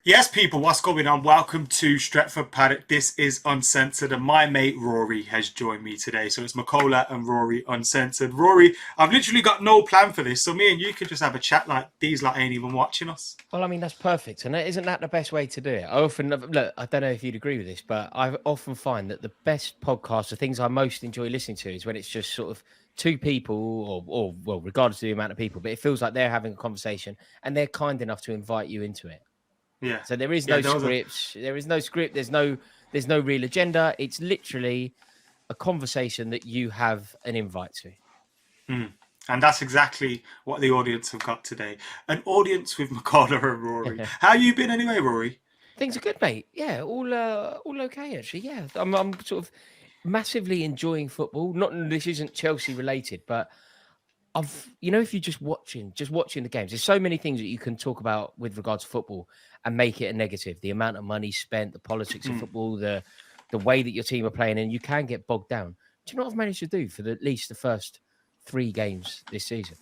Yes, people, what's going on? Welcome to Stretford, Paddock. This is Uncensored, and my mate Rory has joined me today. So it's Makola and Rory Uncensored. Rory, I've literally got no plan for this, so me and you could just have a chat like these like ain't even watching us. Well, I mean, that's perfect. And isn't that the best way to do it? I often look, I don't know if you'd agree with this, but I often find that the best podcasts, the things I most enjoy listening to, is when it's just sort of two people, or well, regardless of the amount of people, but it feels like they're having a conversation and they're kind enough to invite you into it. Yeah. So there is Yeah, no those are. scripts, there is no script, there's no real agenda. It's literally a conversation that you have an invite to. And that's exactly what the audience have got today. An audience with Makola and Rory. How you been anyway, Rory? Things are good, mate. Yeah, all okay actually. Yeah, I'm sort of massively enjoying football. Not this isn't Chelsea related, but if you're just watching the games, there's so many things that you can talk about with regards to football and make it a negative. The amount of money spent, the politics of football, the way that your team are playing, and you can get bogged down. Do you know what I've managed to do for at least the first three games this season?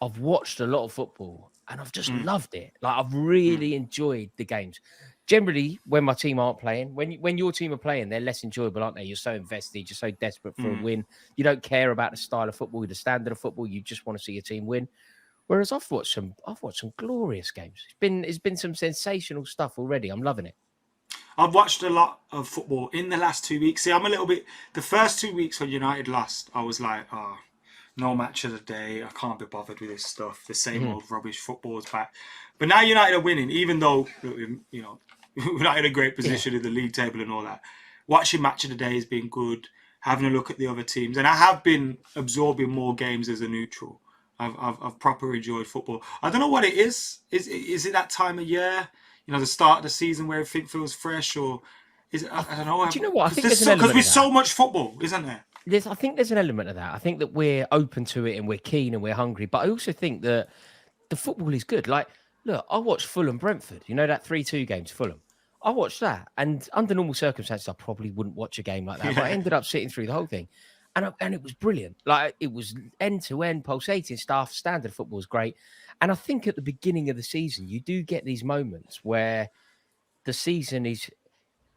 I've watched a lot of football and I've just loved it. Like I've really enjoyed the games. Generally, when my team aren't playing, when your team are playing, they're less enjoyable, aren't they? You're so invested, you're so desperate for a win. You don't care about the style of football, the standard of football. You just want to see your team win. Whereas I've watched some glorious games. It's been some sensational stuff already. I'm loving it. I've watched a lot of football in the last 2 weeks. See, I'm a little bit. The first 2 weeks when United lost, I was like, oh, no match of the day. I can't be bothered with this stuff. The same old rubbish. Football's back. But now United are winning, even though we're not in a great Yeah. position in the league table and all that. Watching match of the day has been good. Having a look at the other teams, and I have been absorbing more games as a neutral. I've properly enjoyed football. I don't know what it is. Is it that time of year? The start of the season where everything feels fresh, or is it? I don't know. Do you know what? I Because think there's an element with of that. so much football, isn't there? I think there's an element of that. I think that we're open to it and we're keen and we're hungry. But I also think that the football is good. Like, look, I watched Fulham Brentford. You know that 3-2 game to Fulham. I watched that, and under normal circumstances, I probably wouldn't watch a game like that. But I Yeah. ended up sitting through the whole thing, and it was brilliant. Like it was end to end, pulsating stuff. Standard football was great, and I think at the beginning of the season, you do get these moments where the season is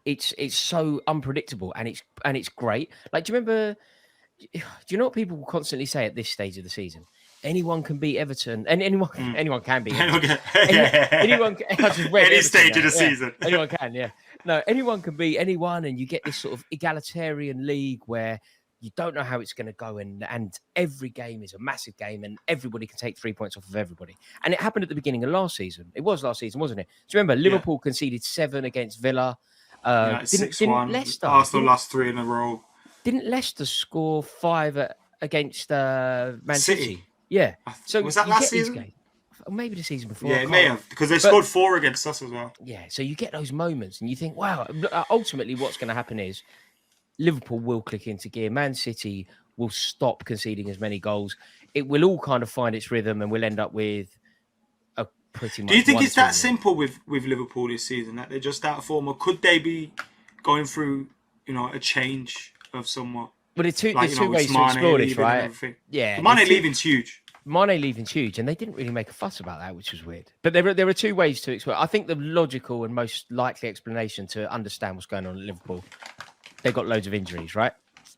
it's so unpredictable and it's great. Like, do you remember? Do you know what people constantly say at this stage of the season? Anyone can beat Everton, and anyone can beat Everton. Okay. Any, Yeah. anyone, I just read Any Everton stage of there. the Yeah, season. anyone can. Yeah, no, anyone can beat anyone, and you get this sort of egalitarian league where you don't know how it's going to go, and every game is a massive game, and everybody can take 3 points off of everybody. And it happened at the beginning of last season. It was last season, wasn't it? Do you remember Yeah. Liverpool conceded 7 against Villa? United Didn't 6-1. Leicester Arsenal lost 3 in a row. didn't Leicester score 5 against Man City. City? Yeah. So Was that you last get these season? games, or maybe the season before. Yeah, I it may can't. have because they But scored 4 against us as well. yeah, so you get those moments, and you think, wow. Ultimately, what's going to happen is Liverpool will click into gear. Man City will stop conceding as many goals. It will all kind of find its rhythm, and we'll end up with a pretty Do you much think it's 1-2 that win. simple with Liverpool this season that they're just out of form, or could they be going through a change of somewhat But like there's two with ways to Mane explore this, leaving and right? everything? Yeah, Mane there's two. leaving's huge. Mane leaving's huge, and they didn't really make a fuss about that, which was weird. But there are two ways to explain. I think the logical and most likely explanation to understand what's going on at Liverpool, they've got loads of injuries, right?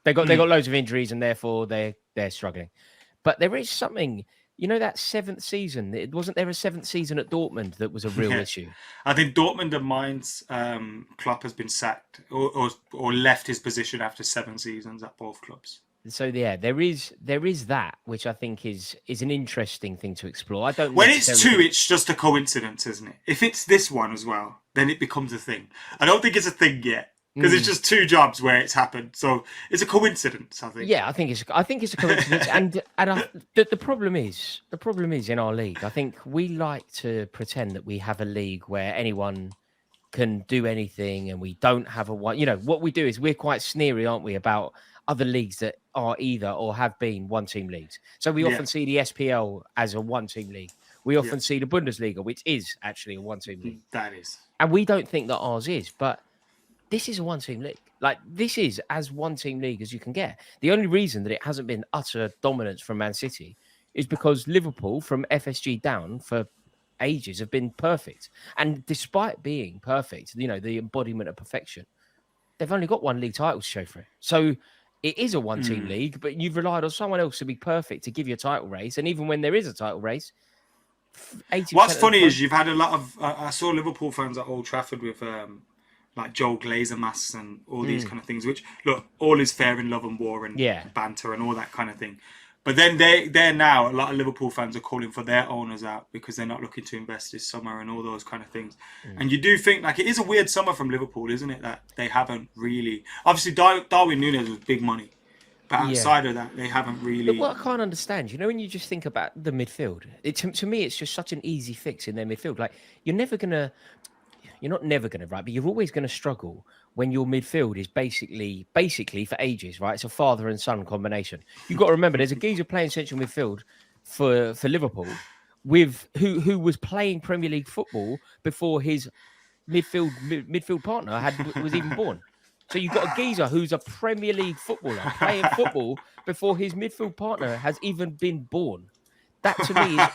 They got loads of injuries, and therefore they're struggling. But there is something, that seventh season. It wasn't there a seventh season at Dortmund that was a real Yeah, issue. I think Dortmund and Mainz, Klopp has been sacked or left his position after 7 seasons at both clubs. So yeah, there is that, which I think is an interesting thing to explore. I don't When it's necessarily two, think. it's just a coincidence, isn't it? If it's this one as well, then it becomes a thing. I don't think it's a thing yet because it's Mm. just 2 jobs where it's happened. So it's a coincidence, I think. Yeah, I think it's a coincidence, and the problem is in our league. I think we like to pretend that we have a league where anyone can do anything, and we don't have a one. What we do is we're quite sneery, aren't we, about other leagues that are either or have been one-team leagues. So we Yeah, often see the SPL as a one-team league. We yeah, often see the Bundesliga, which is actually a one-team league, that is. and we don't think that ours is, but this is a one-team league. Like, this is as one-team league as you can get. The only reason that it hasn't been utter dominance from Man City is because Liverpool, from FSG down for ages have been perfect. And despite being perfect, you know, the embodiment of perfection, they've only got one league title to show for it. So it is a one-team league, but you've relied on someone else to be perfect to give you a title race. And even when there is a title race, 80% What's of the funny time, is you've had a lot of. I saw Liverpool fans at Old Trafford with like Joel Glazer masks and all these kind of things. Which look, all is fair in love and war and Yeah. banter and all that kind of thing. But then they're now, a lot of Liverpool fans are calling for their owners out because they're not looking to invest this summer and all those kind of things. And you do think, like, it is a weird summer from Liverpool, isn't it? That they haven't really. Obviously, Darwin Núñez was big money. But outside of that, they haven't really. Look, what I can't understand, you know, when you just think about the midfield, to me, it's just such an easy fix in their midfield. Like, you're not never going to, right? But you're always going to struggle when your midfield is basically for ages, right? It's a father and son combination. You've got to remember, there's a geezer playing central midfield for Liverpool with who was playing Premier League football before his midfield partner was even born. So you've got a geezer who's a Premier League footballer playing football before his midfield partner has even been born. That to me is,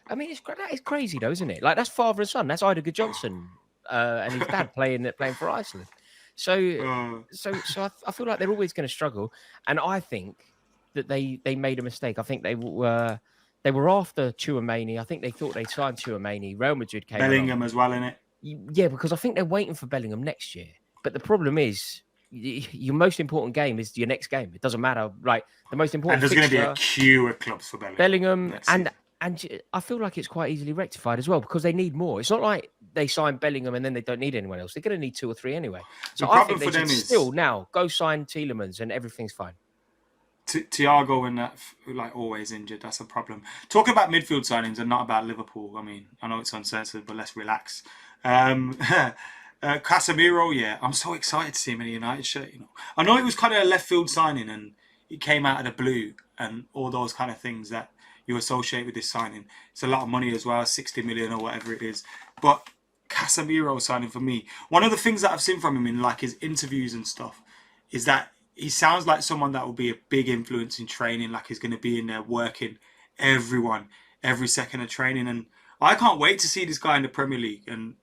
I mean, that is crazy though, isn't it? Like, that's father and son. That's Ider Johnson and his dad playing for Iceland. So I feel like they're always going to struggle, and I think that they made a mistake. I think they were after Tchouaméni. I think they thought they signed Tchouaméni. Real Madrid came Bellingham along. as well, innit? Yeah, because I think they're waiting for Bellingham next year. But the problem is, your most important game is your next game. It doesn't matter. Like, the most important. And there's going to be a queue of clubs for Bellingham, and I feel like it's quite easily rectified as well because they need more. It's not like they sign Bellingham and then they don't need anyone else. They're going to need 2 or 3 anyway. So I think they should still now go sign Tielemans and everything's fine. Thiago and that, like, always injured. That's a problem. Talking about midfield signings and not about Liverpool. I mean, I know it's uncensored, but let's relax. Casemiro, yeah, I'm so excited to see him in a United shirt. You know, I know it was kind of a left field signing and it came out of the blue and all those kind of things that you associate with this signing. It's a lot of money as well, 60 million or whatever it is. But Casemiro signing for me, one of the things that I've seen from him in like his interviews and stuff is that he sounds like someone that will be a big influence in training. Like, he's going to be in there working everyone every second of training, and I can't wait to see this guy in the Premier League and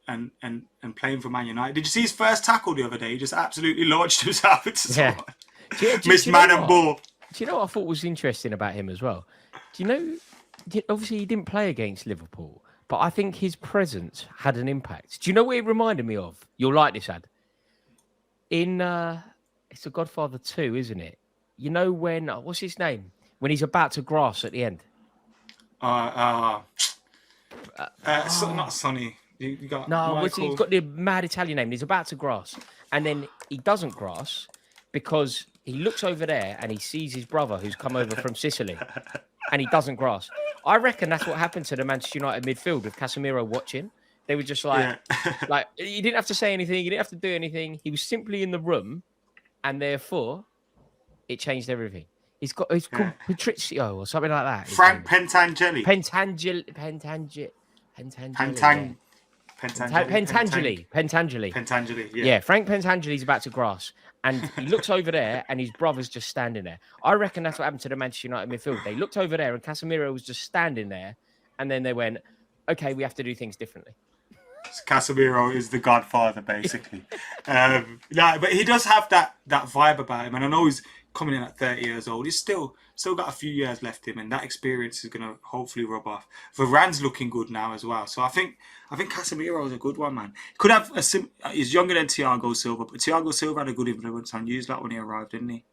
playing for Man United. Did you see his first tackle the other day? He just absolutely launched himself into someone. Missed man and ball. Do you know what I thought was interesting about him as well? Do you know, obviously he didn't play against Liverpool, but I think his presence had an impact. Do you know what it reminded me of? You'll like this, Ad. In, it's a Godfather 2, isn't it? You know when, what's his name? When he's about to grass at the end. Not Sonny. You got he's got the mad Italian name. He's about to grass, and then he doesn't grass because he looks over there and he sees his brother who's come over from Sicily, and he doesn't grass. I reckon that's what happened to the Manchester United midfield with Casemiro watching. They were just like, like, he didn't have to say anything. He didn't have to do anything. He was simply in the room, and therefore, it changed everything. It's called Patrizio or something like that. Frank Pentangeli. Pentangeli. Yeah, Frank Pentangeli's about to grass. And he looks over there and his brother's just standing there. I reckon that's what happened to the Manchester United midfield. They looked over there and Casemiro was just standing there. And then they went, okay, we have to do things differently. Casemiro is the Godfather, basically. But he does have that vibe about him. And I know he's coming in at 30 years old. He's still got a few years left in him. And that experience is going to hopefully rub off. Varane's looking good now as well. So I think Casemiro is a good one, man. Could have he's younger than Thiago Silva, but Thiago Silva had a good influence on you when he arrived, didn't he?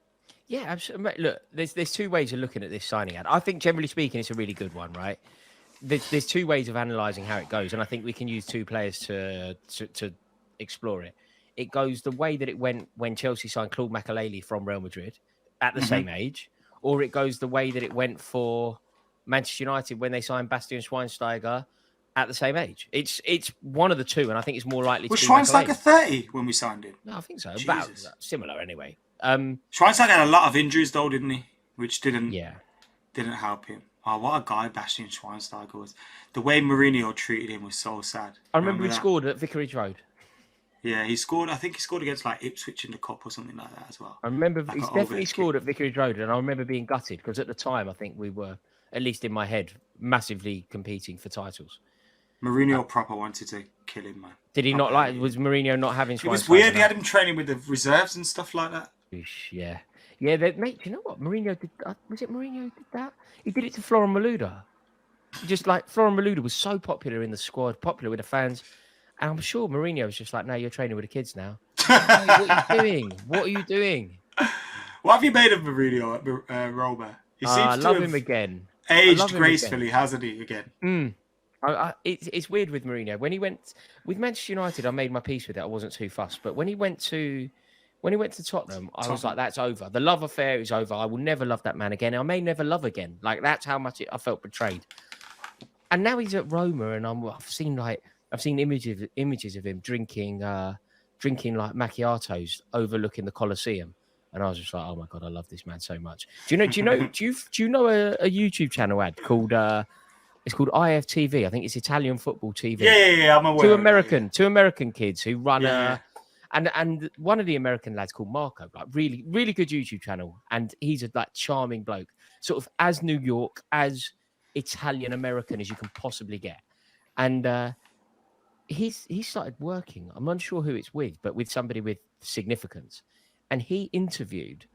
Yeah, absolutely. Look, there's 2 ways of looking at this signing. I think, generally speaking, it's a really good one, right? There's 2 ways of analysing how it goes, and I think we can use 2 players to explore it. It goes the way that it went when Chelsea signed Claude Makélélé from Real Madrid at the same age, or it goes the way that it went for Manchester United when they signed Bastian Schweinsteiger at the same age. It's one of the 2, and I think it's more likely was to be Schweinsteiger 30 when we signed him? No, I think so. About similar anyway. Schweinsteiger had a lot of injuries though, didn't he? Which didn't help him. Oh, what a guy Bastian Schweinsteiger was. The way Mourinho treated him was so sad. I remember he scored at Vicarage Road. Yeah, he scored. I think he scored against like Ipswich in the Cup or something like that as well. I remember he's definitely scored at Vicarage Road, and I remember being gutted because at the time I think we were, at least in my head, massively competing for titles. Mourinho proper wanted to kill him, man. Did he not like? Was Mourinho not having? It was weird. He had him training with the reserves and stuff like that. Yeah, yeah. Mate, you know what? Mourinho did. Was it Mourinho who did that? He did it to Florent Malouda. Just like Florent Malouda was so popular in the squad, popular with the fans, and I'm sure Mourinho was just like, "No, you're training with the kids now." Hey, what are you doing? What are you doing? What have you made of Mourinho, Roma? He seems I to love have him again. aged gracefully, hasn't he? Again. It's weird with Mourinho. When he went with Manchester United, I made my peace with it. I wasn't too fussed. But when he went to Tottenham, I was like, that's over. The love affair is over. I will never love that man again. I may never love again. Like, that's how much I felt betrayed. And now he's at Roma, and I've seen images of him drinking like macchiatos overlooking the Colosseum. And I was just like, oh my God, I love this man so much. Do you know a YouTube channel ad called it's called IFTV? I think it's Italian football TV. Yeah, I'm aware. Two American kids who run and one of the American lads called Marco, like really, really good YouTube channel. And he's a like charming bloke, sort of as New York, as Italian American as you can possibly get. And he started working. I'm unsure who it's with, but with somebody with significance. And he interviewed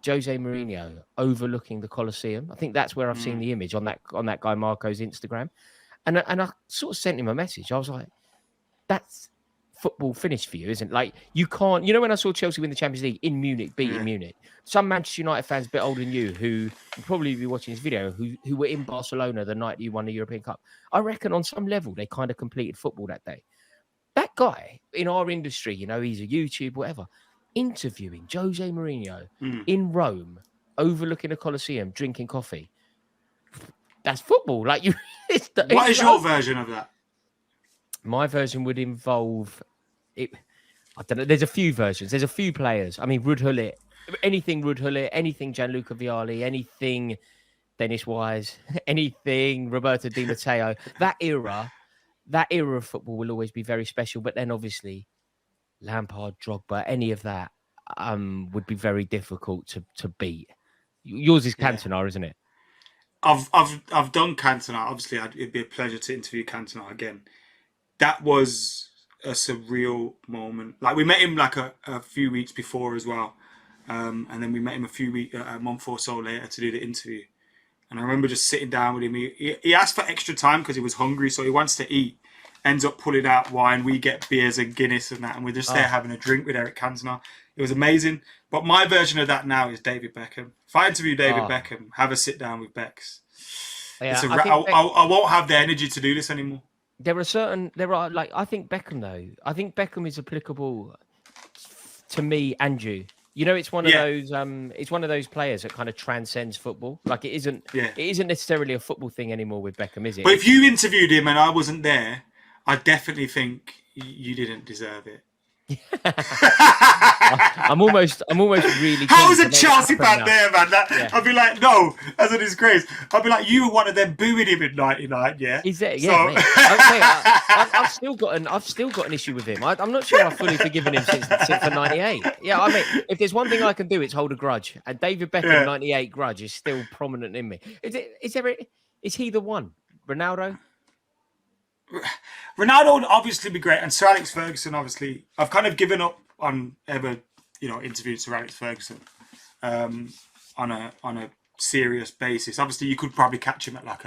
Jose Mourinho overlooking the Colosseum. I think that's where I've seen the image on that guy Marco's Instagram. And I sort of sent him a message. I was like, that's football finished for you, isn't it? Like, you can't, when I saw Chelsea win the Champions League in Munich, beating Munich, some Manchester United fans a bit older than you who will probably be watching this video who were in Barcelona the night you won the European Cup. I reckon on some level they kind of completed football that day. That guy in our industry, he's a YouTube, whatever, interviewing Jose Mourinho in Rome, overlooking a Colosseum, drinking coffee. That's football. Like you. What is your version of that? My version would involve it. I don't know. There's a few versions. There's a few players. I mean, Ruud Gullit, anything Gianluca Vialli, anything Dennis Wise, anything Roberto Di Matteo. That era of football will always be very special. But then obviously Lampard, Drogba, any of that would be very difficult to beat. Yours is Cantona, isn't it? I've done Cantona. Obviously, it'd be a pleasure to interview Cantona again. That was a surreal moment. Like, we met him like a few weeks before as well, and then we met him a month or so later to do the interview. And I remember just sitting down with him. He asked for extra time because he was hungry, so he wants to eat. Ends up pulling out wine. We get beers and Guinness and that, and we're just there having a drink with Eric Cantona. It was amazing. But my version of that now is David Beckham. If I interview David Beckham, have a sit down with Becks. Yeah, I won't have the energy to do this anymore. I think Beckham though. I think Beckham is applicable to me and you. It's one of those. It's one of those players that kind of transcends football. Like, it isn't. Yeah. It isn't necessarily a football thing anymore with Beckham, is it? But if you interviewed him and I wasn't there, I definitely think you didn't deserve it. I'm almost really. How's a Chelsea fan there, man? I'd be like, no, as a disgrace. I'd be like, you were one of them booing him in '99, yeah. Is it? Yeah, so... I've still got an issue with him. I'm not sure I've fully forgiven him since for '98. Yeah, I mean, if there's one thing I can do, it's hold a grudge. And David Beckham '98 grudge is still prominent in me. Is he the one? Ronaldo would obviously be great, and Sir Alex Ferguson. Obviously, I've kind of given up on ever, interviewed Sir Alex Ferguson on a serious basis. Obviously, you could probably catch him at like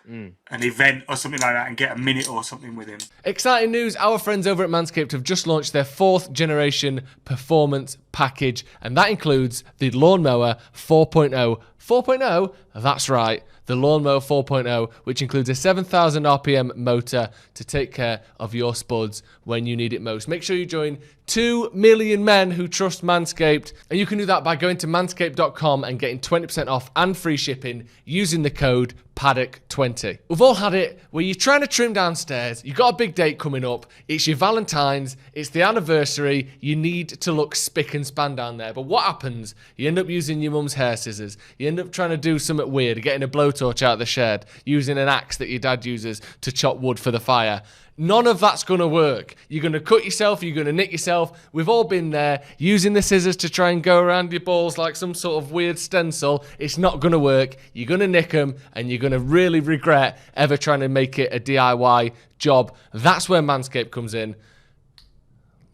an event or something like that and get a minute or something with him. Exciting news, our friends over at Manscaped have just launched their 4th generation performance package, and that includes the Lawnmower 4.0. 4.0? That's right, the Lawnmower 4.0, which includes a 7,000 RPM motor to take care of your spuds when you need it most. Make sure you join 2 million men who trust Manscaped, and you can do that by going to manscaped.com and getting 20% off and free shipping using the code Paddock20. We've all had it where you're trying to trim downstairs, you've got a big date coming up, it's your Valentine's, it's the anniversary, you need to look spick and span down there. But what happens? You end up using your mum's hair scissors. You end up trying to do something weird, getting a blowtorch out of the shed, using an axe that your dad uses to chop wood for the fire. None of that's going to work. You're going to cut yourself. You're going to nick yourself. We've all been there, using the scissors to try and go around your balls like some sort of weird stencil. It's not going to work. You're going to nick them, and you're going to really regret ever trying to make it a DIY job. That's where Manscaped comes in.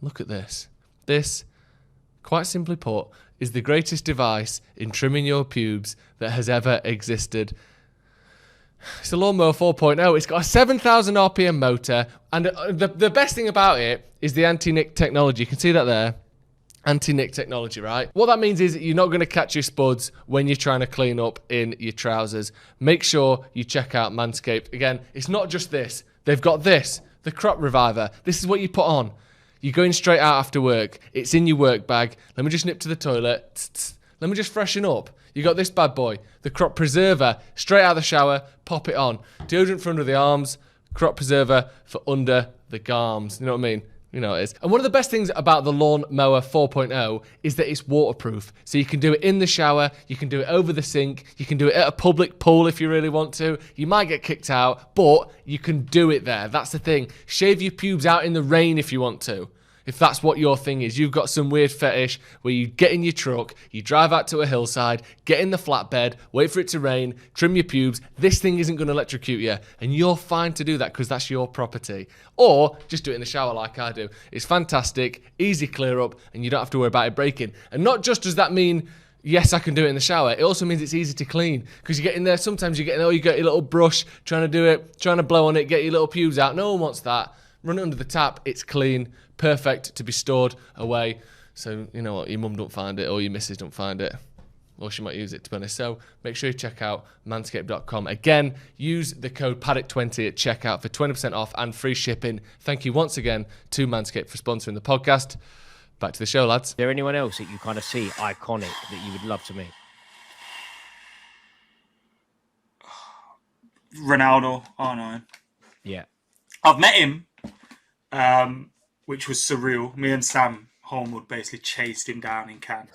Look at this. This, quite simply put, is the greatest device in trimming your pubes that has ever existed. It's a lawnmower 4.0. It's got a 7,000 RPM motor, and the best thing about it is the anti-nick technology. You can see that there. Anti-nick technology, right? What that means is that you're not going to catch your spuds when you're trying to clean up in your trousers. Make sure you check out Manscaped. Again, it's not just this. They've got this, the crop reviver. This is what you put on. You're going straight out after work. It's in your work bag. Let me just nip to the toilet. Let me just freshen up. You got this bad boy, the crop preserver, straight out of the shower, pop it on. Deodorant for under the arms, crop preserver for under the garms. You know what I mean? You know what it is. And one of the best things about the Lawnmower 4.0 is that it's waterproof. So you can do it in the shower, you can do it over the sink, you can do it at a public pool if you really want to. You might get kicked out, but you can do it there. That's the thing. Shave your pubes out in the rain if you want to. If that's what your thing is, you've got some weird fetish where you get in your truck, you drive out to a hillside, get in the flatbed, wait for it to rain, trim your pubes. This thing isn't going to electrocute you, and you're fine to do that because that's your property. Or just do it in the shower like I do. It's fantastic, easy clear up, and you don't have to worry about it breaking. And not just does that mean, yes, I can do it in the shower, it also means it's easy to clean because you get in there, sometimes you get your little brush, trying to do it, trying to blow on it, get your little pubes out. No one wants that. Run it under the tap, it's clean, perfect to be stored away. So, you know what, your mum don't find it or your missus don't find it. Or she might use it, to be honest. So make sure you check out manscaped.com. Again, use the code Paddock20 at checkout for 20% off and free shipping. Thank you once again to Manscaped for sponsoring the podcast. Back to the show, lads. Is there anyone else that you kind of see iconic that you would love to meet? Ronaldo, R9. Yeah. I've met him. Which was surreal. Me and Sam Holmwood basically chased him down in Cannes.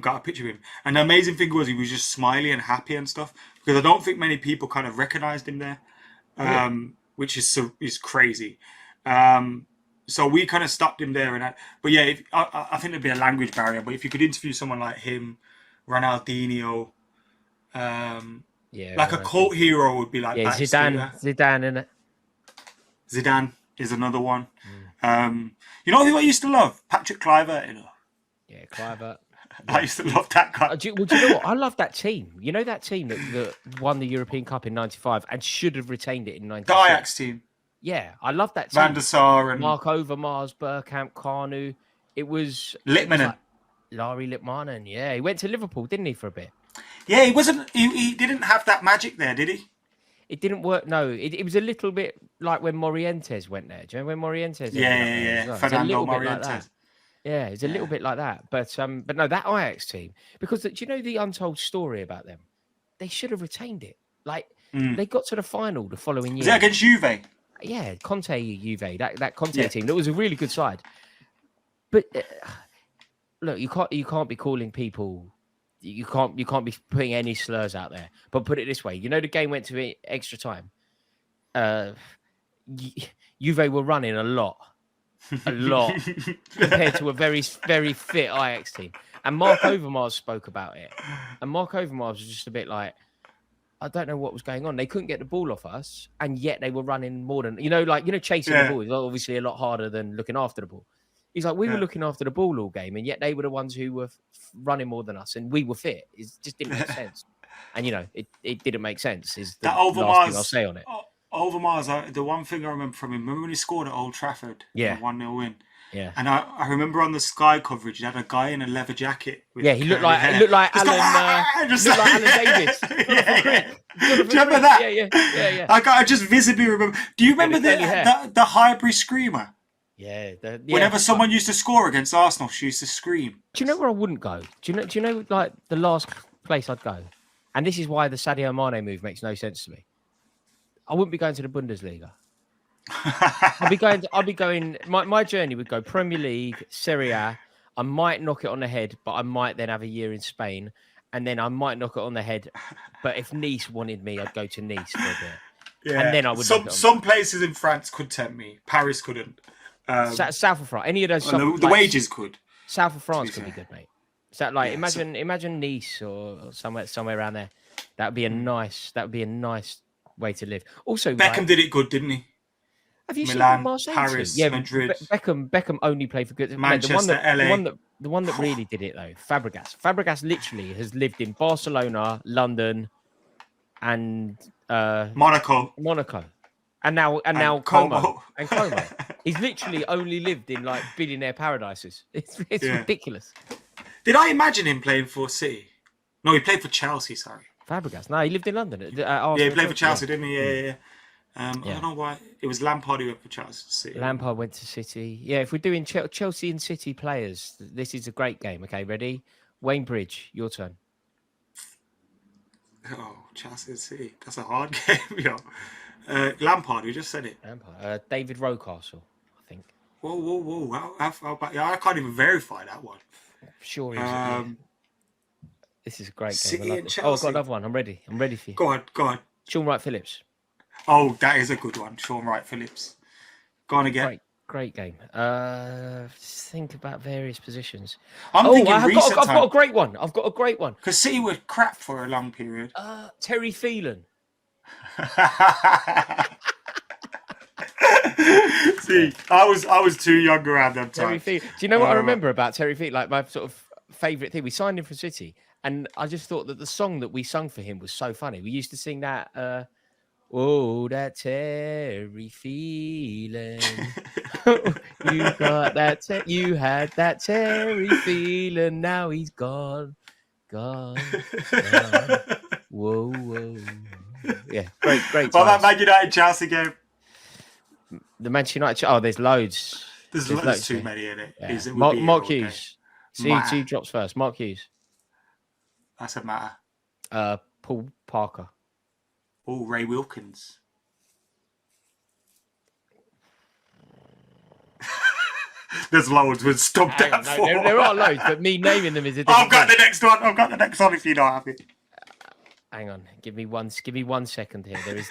Got a picture of him. And the amazing thing was he was just smiley and happy and stuff. Because I don't think many people kind of recognised him there. Which is crazy. So we kind of stopped him there. But yeah, I think there'd be a language barrier. But if you could interview someone like him, Ronaldinho, like a cult hero would be like that. Zidane, innit? Zidane is another one. You know who I used to love? Patrick Kluivert. You know? Yeah, Kluivert. I used to love that guy. Do you know what? I love that team. You know that team that won the European Cup in '95 and should have retained it in '96? The Ajax team. Yeah, I love that team. Van der Sar and Mark Overmars, Bergkamp, Carnu. It was Littmanen. Larry Littmanen. Yeah, he went to Liverpool, didn't he, for a bit? Yeah, he wasn't. He didn't have that magic there, did he? It didn't work. No, it was a little bit like when Morientes went there. Do you know when Morientes? Yeah. Well? Fernando Morientes. Like yeah, it's a little bit like that. But no, that Ajax team, because do you know the untold story about them? They should have retained it. Like they got to the final the following year. Was it against Juve? Yeah, Conte Juve. That Conte team. That was a really good side. But look, you can't be calling people. You can't be putting any slurs out there. But put it this way, you know the game went to extra time. Juve were running a lot compared to a very, very fit Ajax team. And Mark Overmars spoke about it. And Mark Overmars was just a bit like, I don't know what was going on. They couldn't get the ball off us, and yet they were running more than chasing the ball is obviously a lot harder than looking after the ball. He's like, we were looking after the ball all game, and yet they were the ones who were running more than us, and we were fit. It just didn't make sense. And, it didn't make sense is the last thing I'll say on it. Overmars, the one thing I remember from him, remember when he scored at Old Trafford? Yeah. 1-0 win? Yeah. And I remember on the Sky coverage, he had a guy in a leather jacket. He looked like Alan Davis. Do you remember that? Yeah. I just visibly remember. Do you remember the Highbury Screamer? Yeah. Whenever someone used to score against Arsenal, she used to scream. Do you know where I wouldn't go? Do you know like the last place I'd go? And this is why the Sadio Mane move makes no sense to me. I wouldn't be going to the Bundesliga. I'd be going. My journey would go Premier League, Serie A. I might knock it on the head, but I might then have a year in Spain, and then I might knock it on the head. But if Nice wanted me, I'd go to Nice for a bit. Yeah. And then I would knock it on. Some places in France could tempt me. Paris couldn't. South of France, any of those. The wages could. South of France could be good, mate. So like, Yeah, imagine Nice or somewhere around there. That would be a nice way to live. Also, Beckham did it good, didn't he? Have you Milan, seen Marseille? Paris, Yeah, Madrid. Beckham only played for good. Manchester, LA. The one that really did it though, Fabregas. Fabregas literally has lived in Barcelona, London, and Monaco. and now Como. Como. He's literally only lived in like billionaire paradises. It's ridiculous. Did I imagine him playing for City? No, he played for Chelsea. Sorry. Fabregas. No, he lived in London. He played for Chelsea, didn't he? Yeah. I Yeah. don't know why. It was Lampard who went for Chelsea. City. Lampard went to City. Yeah, if we're doing Chelsea and City players, this is a great game. Okay, ready? Wayne Bridge, your turn. Oh, Chelsea and City. That's a hard game, yo. Lampard, we just said it. Lampard. David Rocastle, I think. Whoa. How about, I can't even verify that one. Sure. Yeah. This is a great game. City and Chelsea. Oh, I've got another one. I'm ready for you. Go on. Sean Wright Phillips. Oh, that is a good one. Sean Wright Phillips. Go on again. Great game. Think about various positions. I'm thinking recent I've got a great one. Because City were crap for a long period. Terry Phelan. See, I was too young around that time. Terry Phelan. Do you know what I remember about Terry Phelan? Like my sort of favourite thing. We signed him for City, and I just thought that the song that we sung for him was so funny. We used to sing that. Oh, that Terry Phelan. You got that. You had that Terry Phelan. Now he's gone. Whoa. Yeah, great. Well, that Man United Chelsea game. The Manchester United. Oh, there's loads. There's loads too many in it. Yeah. It Mark Hughes. See, drops first. Mark Hughes. That's a matter. Paul Parker. Oh, Ray Wilkins. There's loads. We'll stop that for. There are loads, but me naming them is a I've got the next one if you don't have it. Hang on, give me 1 second here. There is.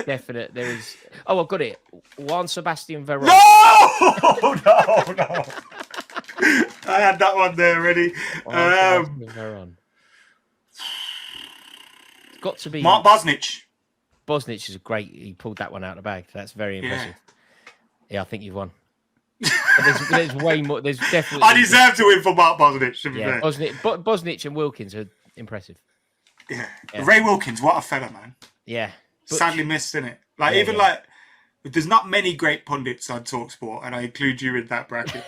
Oh, I've got it. Juan Sebastian Veron. No. I had that one there already. Veron. It's got to be Mark Bosnich. Bosnich is great. He pulled that one out of the bag. That's very impressive. Yeah, I think you've won. There's way more. There's definitely. I deserve to win for Mark Bosnich. To be fair. Bosnich and Wilkins are impressive. Yeah. Ray Wilkins, what a fella, man. Yeah. Sadly missed, isn't it? There's not many great pundits on TalkSport, and I include you in that bracket.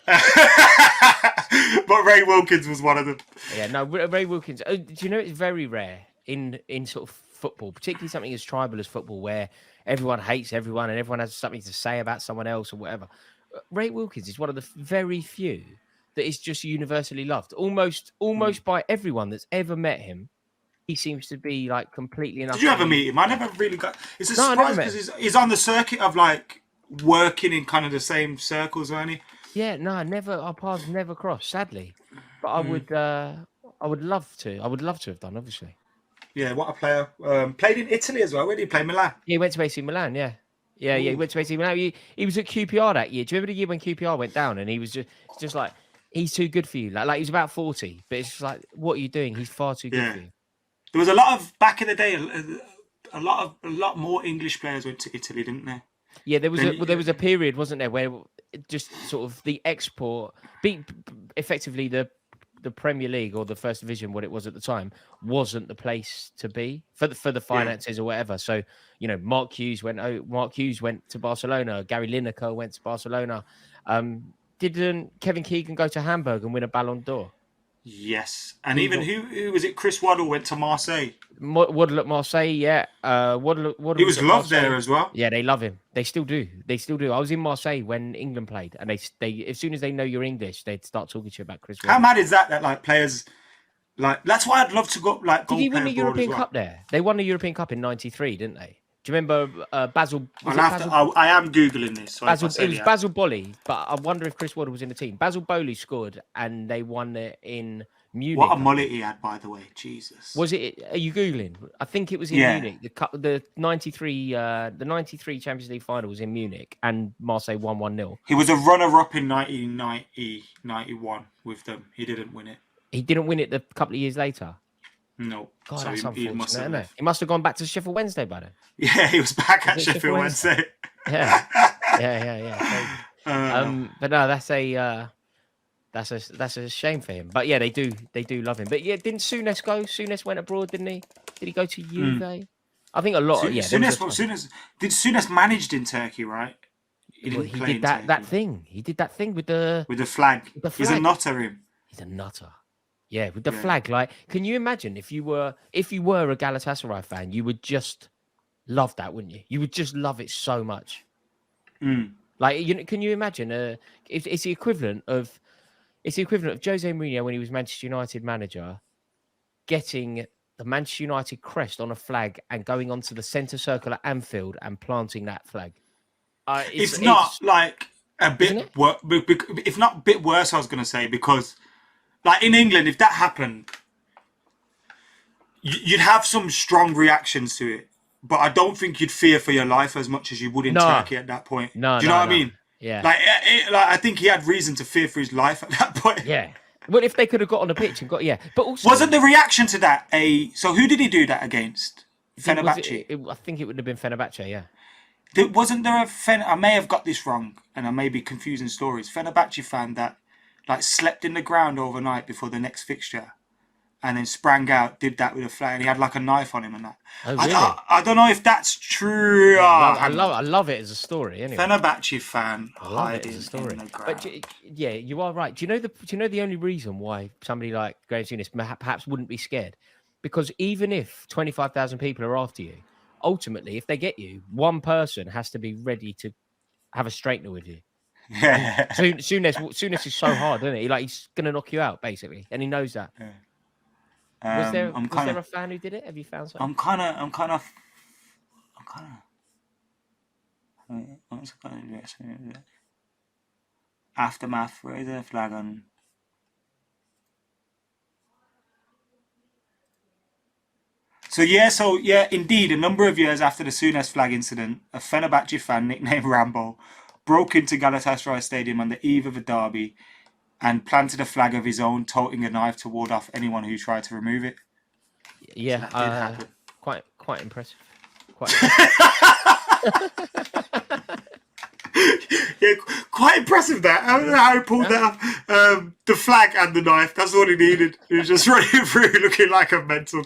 But Ray Wilkins was one of them. Yeah, no, Ray Wilkins. Do you know it's very rare in sort of football, particularly something as tribal as football, where everyone hates everyone and everyone has something to say about someone else or whatever. Ray Wilkins is one of the very few that is just universally loved, almost by everyone that's ever met him. He seems to be like completely enough. Did you ever meet him? I never really got. It's a surprise because he's on the circuit of like working in kind of the same circles, weren't he? Yeah, no, never. Our paths never crossed, sadly. But I would love to. I would love to have done, obviously. Yeah, what a player. Played in Italy as well. Where did he play? Milan. Yeah, he went to AC Milan. Yeah. He went to AC Milan. He was at QPR that year. Do you remember the year when QPR went down and he was just like, he's too good for you. Like he was about 40, but it's just like, what are you doing? He's far too good for you. There was a lot of back in the day. A lot more English players went to Italy, didn't they? Yeah, there was a period, wasn't there, where just sort of the export, effectively the Premier League or the First Division, what it was at the time, wasn't the place to be for the finances or whatever. So Mark Hughes went to Barcelona. Gary Lineker went to Barcelona. Didn't Kevin Keegan go to Hamburg and win a Ballon d'Or? Yes, and even who was it? Chris Waddle went to Marseille. Waddle at Marseille, yeah. Waddle he was loved there as well. Yeah, they love him. They still do. I was in Marseille when England played, and they as soon as they know you're English, they'd start talking to you about Chris Waddle. How mad is that? That like players, like that's why I'd love to go. Like, did he win the European Cup there? They won the European Cup in '93, didn't they? Do you remember Basil? I am googling this. So Basil, it was Basil Bolly, but I wonder if Chris Waddle was in the team. Basil Bowley scored, and they won it in Munich. What a mullet he had, by the way. Jesus. Was it? Are you googling? I think it was in Munich. The 93 Champions League final was in Munich, and Marseille won 1-0. He was a runner-up in 1990-91 with them. He didn't win it. He didn't win it a couple of years later. No. God, so that's he unfortunate, isn't it? He must have gone back to Sheffield Wednesday by then. Yeah, he was back at Sheffield Wednesday. Yeah. But no, that's a shame for him. But yeah, they do love him. But yeah, didn't Souness go? Souness went abroad, didn't he? Did he go to Juve? I think a lot. Souness managed in Turkey, right? He did that thing. He did that thing with the flag. He's a nutter. He's a nutter. Yeah, with the flag. Like, can you imagine if you were a Galatasaray fan, you would just love that, wouldn't you? You would just love it so much. Like, can you imagine? It's the equivalent of Jose Mourinho when he was Manchester United manager, getting the Manchester United crest on a flag and going onto the centre circle at Anfield and planting that flag. It's not like a bit, if not a bit worse, I was going to say, because like in England, if that happened, you'd have some strong reactions to it. But I don't think you'd fear for your life as much as you would in Turkey at that point. Do you know what I mean? Yeah. Like I think he had reason to fear for his life at that point. Yeah. Well, if they could have got on the pitch and but also wasn't the reaction to that so who did he do that against? Fenerbahce. I think it would have been Fenerbahce. Yeah. Wasn't there I may have got this wrong, and I may be confusing stories. Fenerbahce fan that like slept in the ground overnight before the next fixture, and then sprang out, did that with a flag, and he had like a knife on him and that. Oh, really? I don't know if that's true. Yeah, I love it as a story. Anyway, Fenerbahce fan hiding in the ground. But yeah, you are right. Do you know the only reason why somebody like Graham Souness perhaps wouldn't be scared? Because even if 25,000 people are after you, ultimately, if they get you, one person has to be ready to have a straightener with you. Yeah. Souness is so hard, isn't he? Like, he's gonna knock you out basically, and he knows that. Yeah. Was there a fan who did it? Have you found something? I'm kind of. Aftermath. Where is the flag on? So yeah, indeed, a number of years after the Souness flag incident, a Fenerbahce fan nicknamed Rambo broke into Galatasaray Stadium on the eve of a derby and planted a flag of his own, toting a knife to ward off anyone who tried to remove it. Yeah, so quite impressive. Yeah, quite impressive that. I don't know how he pulled that off. The flag and the knife, that's all he needed. He was just running through looking like a mental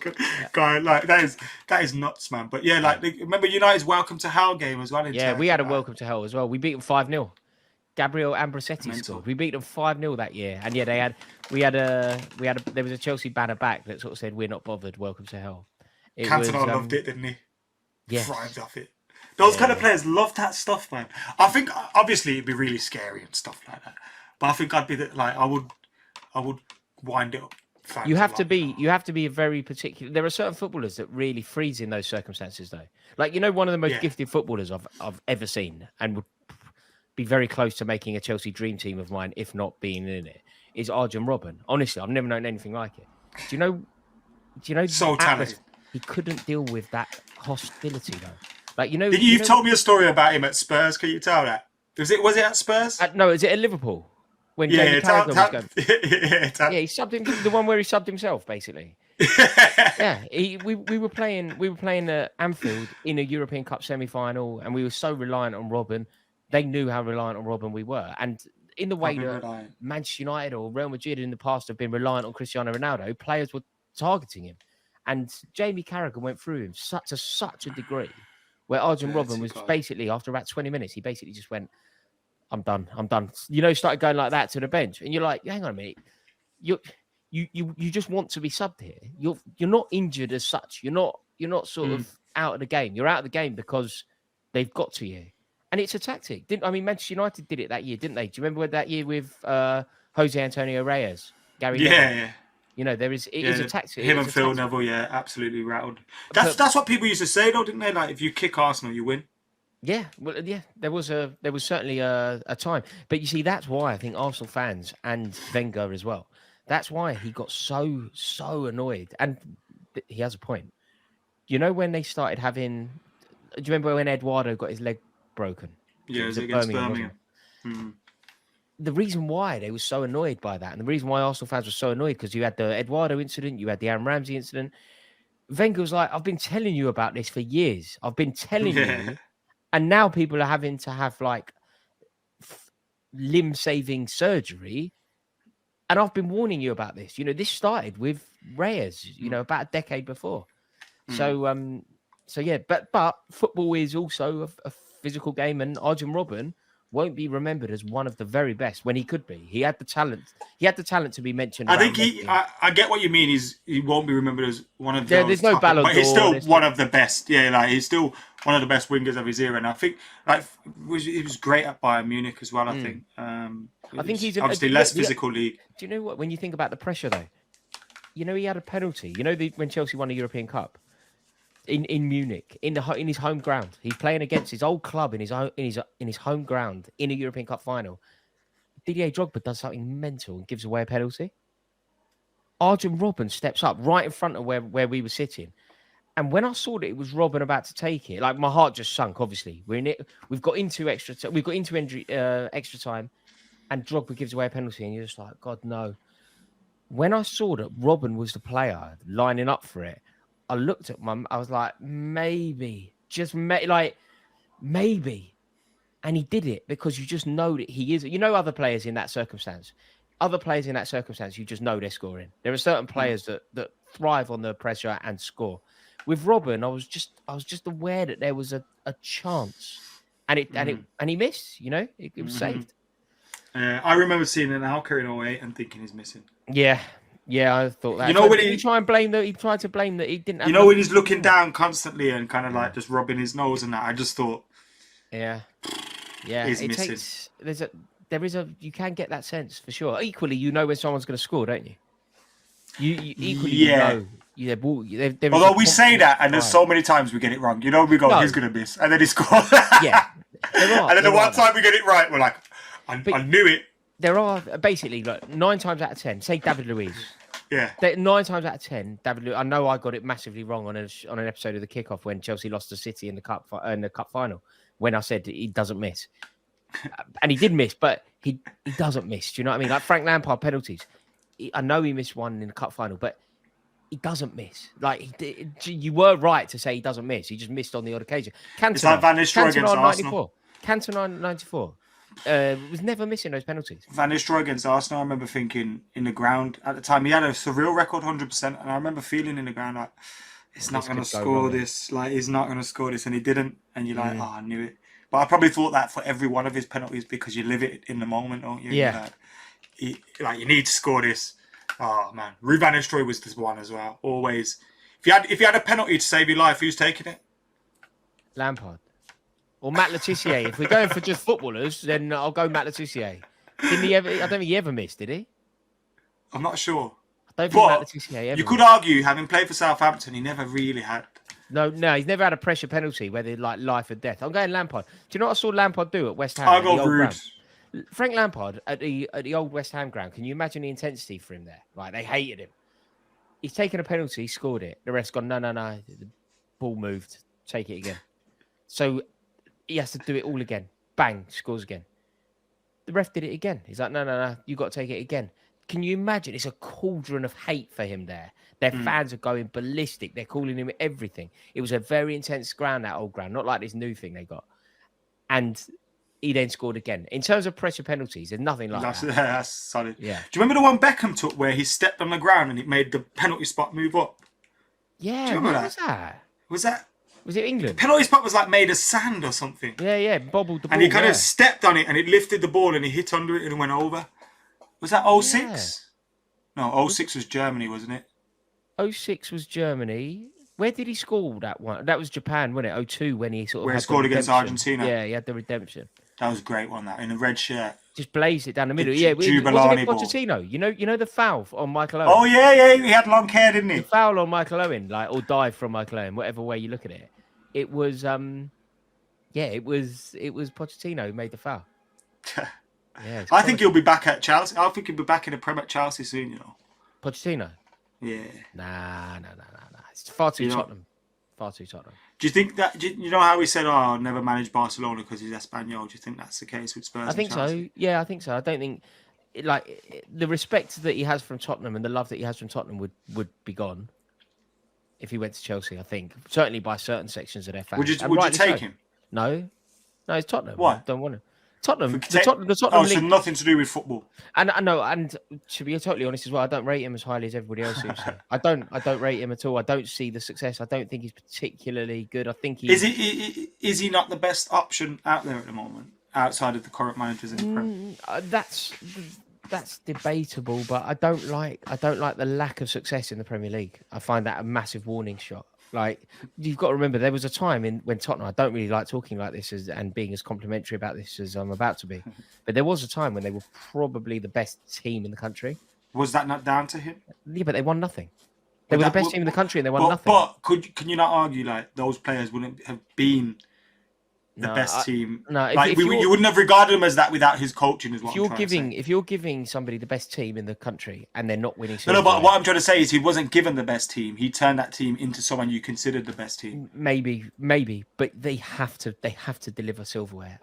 guy. Like, that is nuts, man. But yeah, like, remember United's Welcome to Hell game as well in Turkey, we had a Welcome to Hell as well. We beat them 5-0. Gabriel Ambrosetti scored. We beat them 5-0 that year. And yeah, there was a Chelsea banner back that sort of said, "We're not bothered, welcome to hell." Cantona loved it, didn't he? Yeah. Thrived off it. Those kind of players love that stuff, man. I think obviously it'd be really scary and stuff like that. But I think I'd be I would wind it up. You have to be a very particular. There are certain footballers that really freeze in those circumstances, though. Like, one of the most gifted footballers I've ever seen, and would be very close to making a Chelsea dream team of mine, if not being in it, is Arjen Robben. Honestly, I've never known anything like it. Do you know? So talented. He couldn't deal with that hostility, though. Like, You've told me a story about him at Spurs. Can you tell that? Was it at Spurs? No, is it at Liverpool? When Jamie Carragher was going. He subbed him. The one where he subbed himself, basically. Yeah, we were playing at Anfield in a European Cup semi-final, and we were so reliant on Robben. They knew how reliant on Robben we were, and in the way that Manchester United or Real Madrid in the past have been reliant on Cristiano Ronaldo, players were targeting him, and Jamie Carragher went through him such a degree, where Arjen Robben was basically, after about 20 minutes, he basically just went, I'm done. Started going like that to the bench. And you're like, hang on a minute. You just want to be subbed here. You're not injured as such. You're not sort of out of the game. You're out of the game because they've got to you. And it's a tactic. Manchester United did it that year, didn't they? Do you remember that year with Jose Antonio Reyes? Gary Neville? Yeah. You know, it is a tactic. Him and Phil Neville, absolutely rattled. That's what people used to say, though, didn't they? Like, if you kick Arsenal, you win. Yeah, well, yeah, there was certainly a time, but you see, that's why I think Arsenal fans and Wenger as well. That's why he got so annoyed, and he has a point. You know, when they started having, do you remember when Eduardo got his leg broken? Yeah, it was against Birmingham. The reason why they were so annoyed by that, and the reason why Arsenal fans were so annoyed, because you had the Eduardo incident, you had the Aaron Ramsey incident. Wenger was like, I've been telling you about this for years. I've been telling you. And now people are having to have like limb-saving surgery. And I've been warning you about this. You know, this started with Reyes, you know, about a decade before. So yeah, but football is also a physical game, and Arjen Robben won't be remembered as one of the very best when he could be. He had the talent. He had the talent to be mentioned. I think I get what you mean. He won't be remembered as one of the. There's no Ballon d'Or. But he's still one of the best. Yeah, like he's still one of the best wingers of his era. And I think like he was great at Bayern Munich as well. I think. I think he's obviously less physical league. Do you know what? When you think about the pressure, though, you know he had a penalty. You know when Chelsea won the European Cup. In Munich, in his home ground, he's playing against his old club in his home ground in a European Cup final. Didier Drogba does something mental and gives away a penalty. Arjen Robben steps up right in front of where we were sitting, and when I saw that it was Robben about to take it, like my heart just sunk. Obviously, we're in it. We've got into extra time, and Drogba gives away a penalty, and you're just like, God no. When I saw that Robben was the player lining up for it, I looked at I was like, maybe, maybe. And he did it because you just know that he is. You know, other players in that circumstance, you just know they're scoring. There are certain players that thrive on the pressure and score. With Robben, I was just aware that there was a chance, and he missed. You know, it was saved. I remember seeing an Alker in 08 and thinking he's missing. Yeah, I thought that. You know, when he tried to blame that he didn't have. You know, when he's looking down constantly and kind of like just rubbing his nose and that, I just thought, he's missing. You can get that sense for sure. Equally, you know when someone's going to score, don't you? You equally, you know. Although we say that, and there's so many times we get it wrong. You know, we go, he's going to miss, and then he scores. Yeah, and then the one time we get it right, we're like, I knew it. There are basically 9 times out of 10. Say David Luiz. Yeah. 9 times out of 10, David Luiz. I know I got it massively wrong on an episode of the Kickoff when Chelsea lost to City in the cup final. When I said he doesn't miss, and he did miss, but he doesn't miss. Do you know what I mean? Like Frank Lampard penalties. I know he missed one in the cup final, but he doesn't miss. Like you were right to say he doesn't miss. He just missed on the odd occasion. Cantona, it's like Van Nistelrooy against Arsenal. Cantona 94. Was never missing those penalties. Van Nistelrooy against Arsenal, I remember thinking in the ground at the time, he had a surreal record 100%, and I remember feeling in the ground like, he's not going to score this, like he's not going to score this, and he didn't, and you're like, I knew it. But I probably thought that for every one of his penalties because you live it in the moment, don't you? Yeah. Like you need to score this. Oh man, Rui Van Nistelrooy was this one as well. Always, if you had a penalty to save your life, who's taking it? Lampard. Or Matt Letizia. If we're going for just footballers, then I'll go Matt Letizia. Didn't he ever? I don't think he ever missed, did he? I'm not sure. I don't think Matt Letizia ever. You could argue, having played for Southampton, he never really had. No, he's never had a pressure penalty where they're like life or death. I'm going Lampard. Do you know what I saw Lampard do at West Ham? I'll go Rude. Frank Lampard at the old West Ham ground. Can you imagine the intensity for him there? Like they hated him. He's taken a penalty, scored it. The rest gone, no. The ball moved. Take it again. So he has to do it all again. Bang, scores again. The ref did it again. He's like, no, you got to take it again. Can you imagine? It's a cauldron of hate for him there. Their fans are going ballistic. They're calling him everything. It was a very intense ground, that old ground, not like this new thing they got. And he then scored again. In terms of pressure penalties, there's nothing like that. That's solid. Yeah. Do you remember the one Beckham took where he stepped on the ground and it made the penalty spot move up? Yeah. Do you remember Was that? Was it England? Penalty spot was like made of sand or something. Yeah, bobbled the ball. And he kind of stepped on it and it lifted the ball and he hit under it and went over. Was that 06? Yeah. No, 06 was Germany, wasn't it? 06 was Germany. Where did he score that one? That was Japan, wasn't it? 02 when he sort of scored against Argentina. Yeah, he had the redemption. That was a great one. That in a red shirt. Just blazed it down the middle. The Yeah, wasn't Jubilani it ball. Pochettino? You know the foul on Michael Owen. Oh yeah, he had long hair, didn't The he? foul on Michael Owen, like, or dive from Michael Owen, whatever way you look at it. It was it was Pochettino who made the foul. Yeah, I think he'll be back at Chelsea. I think he'll be back in the Prem at Chelsea soon. You know. Pochettino. Yeah. Nah. It's far too Tottenham. Far too Tottenham. Do you think that you know how he said, "Oh, I'll never manage Barcelona because he's Espanol"? Do you think that's the case with Spurs? I think so. Yeah, I think so. I don't think the respect that he has from Tottenham and the love that he has from Tottenham would be gone if he went to Chelsea. I think certainly by certain sections of their fans. Would you take him? No, it's Tottenham. Why? I don't want to. Tottenham. The Tottenham Oh, so league. nothing to do with football. And I know, and to be totally honest as well, I don't rate him as highly as everybody else seems to. I don't rate him at all. I don't see the success. I don't think he's particularly good. I think Is he not the best option out there at the moment, outside of the current managers in the Prem? That's debatable, but I don't like the lack of success in the Premier League. I find that a massive warning shot. Like, you've got to remember, there was a time when Tottenham, I don't really like talking like this and being as complimentary about this as I'm about to be, but there was a time when they were probably the best team in the country. Was that not down to him? Yeah, but they won nothing. They were the best team in the country and they won nothing. But can you not argue like those players wouldn't have been the best team? No, like you wouldn't have regarded them as that without his coaching. Is what if you're giving somebody the best team in the country and they're not winning, no. But what I'm trying to say is he wasn't given the best team. He turned that team into someone you considered the best team. Maybe, but they have to deliver silverware.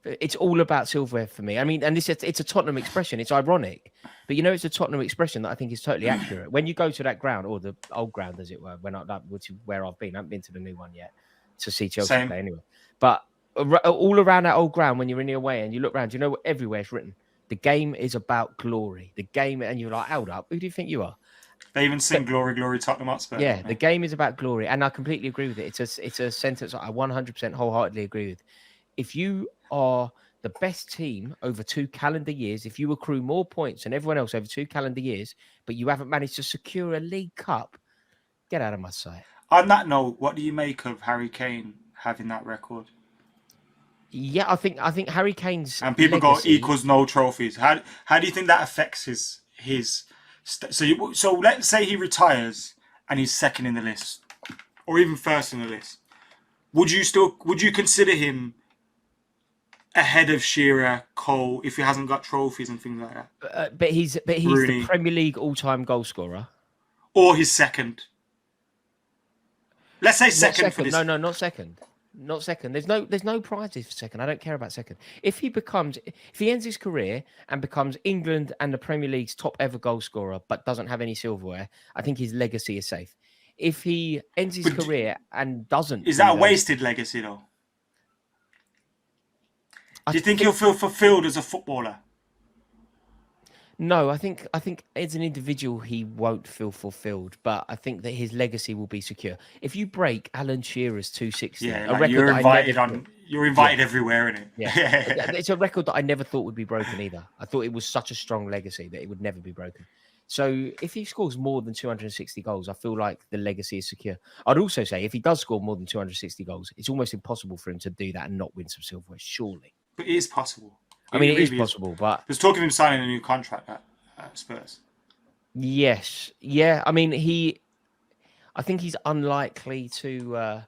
It's all about silverware for me. I mean, and it's a Tottenham expression. It's ironic, but it's a Tottenham expression that I think is totally accurate. When you go to that ground, or the old ground as it were, which is where I've been. I haven't been to the new one yet to see Chelsea play anyway. But all around that old ground, when you're in the away and you look around, everywhere it's written, the game is about glory. The game, and you're like, hold up, who do you think you are? They even sing "Glory, Glory, Tottenham Hotspur." Yeah, the game is about glory, and I completely agree with it. It's a sentence I 100% wholeheartedly agree with. If you are the best team over 2 calendar years, if you accrue more points than everyone else over 2 calendar years, but you haven't managed to secure a League Cup, get out of my sight. On that note, what do you make of Harry Kane having that record? Yeah, I think Harry Kane's and people legacy... go equals no trophies. How do you think that affects his so let's say he retires and he's second in the list, or even first in the list. Would you consider him ahead of Shearer, Cole, if he hasn't got trophies and things like that? But he's Rooney, the Premier League all-time goal scorer, or his second. Let's say second. For this. No, not second. Not second. There's no prizes for second. I don't care about second. If he ends his career and becomes England and the Premier League's top ever goal scorer, but doesn't have any silverware, I think his legacy is safe. If he ends his career and doesn't, is that a wasted legacy though? Do you think he'll feel fulfilled as a footballer? No, I think as an individual he won't feel fulfilled, but I think that his legacy will be secure. If you break Alan Shearer's 260, a record you're invited everywhere, innit? Yeah, it's a record that I never thought would be broken either. I thought it was such a strong legacy that it would never be broken. So if he scores more than 260 goals, I feel like the legacy is secure. I'd also say if he does score more than 260 goals, it's almost impossible for him to do that and not win some silverware, surely. But it is possible. It is possible, but... There's talk of him signing a new contract at Spurs. Yes. Yeah, I mean, I think he's unlikely to...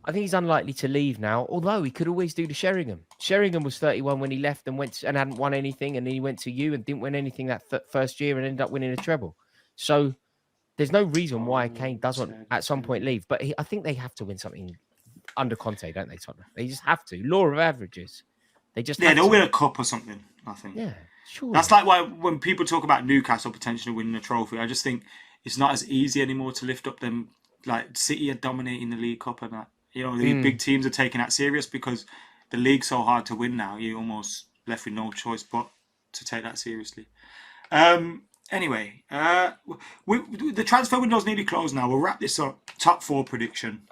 I think he's unlikely to leave now, although he could always do to Sheringham. Sheringham was 31 when he left and hadn't won anything, and then he went to you and didn't win anything that first year and ended up winning a treble. So there's no reason why Kane doesn't at some point leave. But I think they have to win something under Conte, don't they, Tottenham? They just have to. Law of averages. They'll win a cup or something, I think. Yeah, sure. That's like why when people talk about Newcastle potentially winning a trophy, I just think it's not as easy anymore to lift up them. Like City are dominating the League Cup and that. The big teams are taking that serious because the league's so hard to win now. You're almost left with no choice but to take that seriously. Anyway, the transfer window's nearly closed now. We'll wrap this up. Top 4 prediction.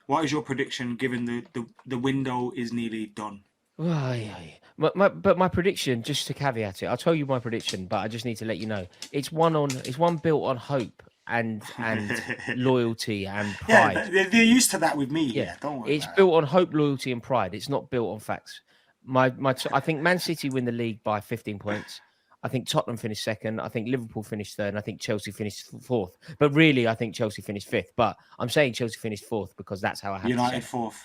What is your prediction given the window is nearly done? But my prediction, just to caveat it, I'll tell you my prediction, but I just need to let you know it's one built on hope and loyalty and pride. Yeah, they're used to that with me. Yeah, don't worry. It's built on hope, loyalty, and pride. It's not built on facts. I think Man City win the league by 15 points. I think Tottenham finished second. I think Liverpool finished third. And I think Chelsea finished fourth. But really, I think Chelsea finished fifth. But I'm saying Chelsea finished fourth because that's how I have United to say it. fourth.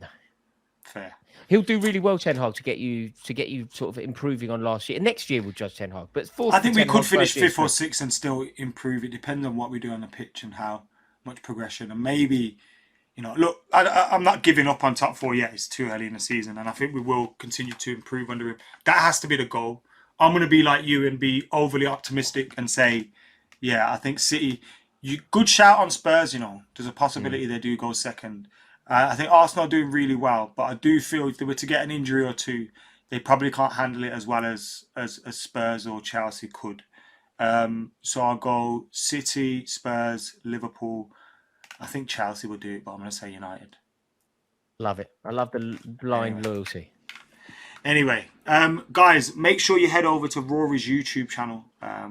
No. Fair. He'll do really well, Ten Hag, to get you sort of improving on last year. And next year we'll judge Ten Hag. But fourth, I think we could finish fifth or sixth and still improve. It depends on what we do on the pitch and how much progression. And maybe, look, I'm not giving up on top four yet. It's too early in the season, and I think we will continue to improve under him. That has to be the goal. I'm going to be like you and be overly optimistic and say, yeah, I think City. Good shout on Spurs. There's a possibility they do go second. I think Arsenal are doing really well, but I do feel if they were to get an injury or two, they probably can't handle it as well as Spurs or Chelsea could. So I'll go City, Spurs, Liverpool. I think Chelsea will do it, but I'm going to say United. Love it. I love the blind loyalty. Anyway, guys, make sure you head over to Rory's YouTube channel.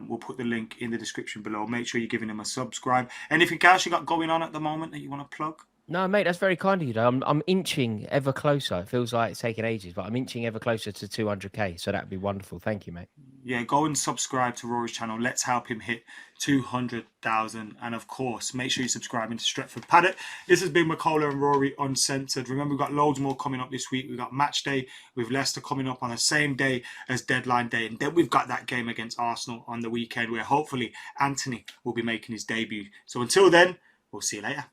We'll put the link in the description below. Make sure you're giving him a subscribe. Anything else you got going on at the moment that you want to plug? No, mate, that's very kind of you. I'm inching ever closer. It feels like it's taking ages, but I'm inching ever closer to 200k. So that'd be wonderful. Thank you, mate. Yeah, go and subscribe to Rory's channel. Let's help him hit 200,000. And of course, make sure you're subscribing to Stretford Paddock. This has been Makola and Rory Uncensored. Remember, we've got loads more coming up this week. We've got match day with Leicester coming up on the same day as deadline day. And then we've got that game against Arsenal on the weekend where hopefully Anthony will be making his debut. So until then, we'll see you later.